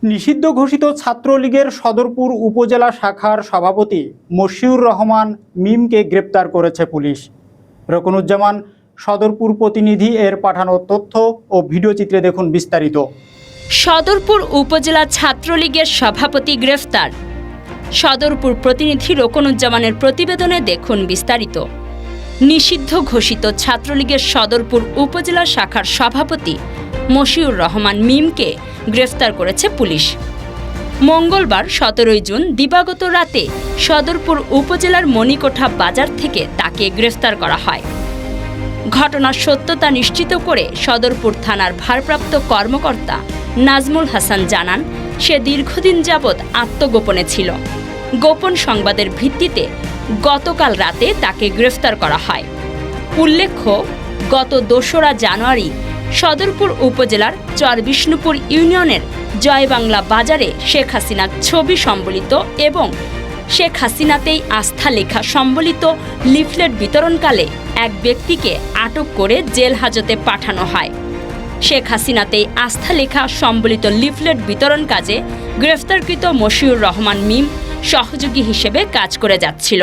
নিষিদ্ধ ঘোষিত ছাত্রলীগের সদরপুর উপজেলা শাখার সভাপতি মশিউর রহমান মিমকে গ্রেপ্তার করেছে পুলিশ। রকনুজ্জামান সদরপুর প্রতিনিধি এর পাঠানো তথ্য ও ভিডিওচিত্রে দেখুন বিস্তারিত। সদরপুর উপজেলা ছাত্রলীগের সভাপতি গ্রেফতার। সদরপুর প্রতিনিধি রকনুজ্জামানের প্রতিবেদনে দেখুন বিস্তারিত। নিষিদ্ধ ঘোষিত ছাত্রলীগের সদরপুর উপজেলা শাখার সভাপতি মশিউর রহমান মিমকে গ্রেফতার করেছে পুলিশ। মঙ্গলবার 17 জুন দিবাগত রাতে সদরপুর উপজেলার মণিকোঠা বাজার থেকে তাকে গ্রেফতার করা হয়। ঘটনার সত্যতা নিশ্চিত করে সদরপুর থানার ভারপ্রাপ্ত কর্মকর্তা নাজমুল হাসান জানান, সে দীর্ঘদিন যাবৎ আত্মগোপনে ছিল। গোপন সংবাদের ভিত্তিতে গতকাল রাতে তাকে গ্রেফতার করা হয়। উল্লেখ্য, গত 2রা জানুয়ারি সদরপুর উপজেলার চরবিষ্ণুপুর ইউনিয়নের জয়বাংলা বাজারে শেখ হাসিনার ছবি সম্বলিত এবং শেখ হাসিনাতেই আস্থা লেখা সম্বলিত লিফলেট বিতরণকালে এক ব্যক্তিকে আটক করে জেল হাজতে পাঠানো হয়। শেখ হাসিনাতেই আস্থা লেখা সম্বলিত লিফলেট বিতরণ কাজে গ্রেফতারকৃত মশিউর রহমান মিম সহযোগী হিসেবে কাজ করে যাচ্ছিল।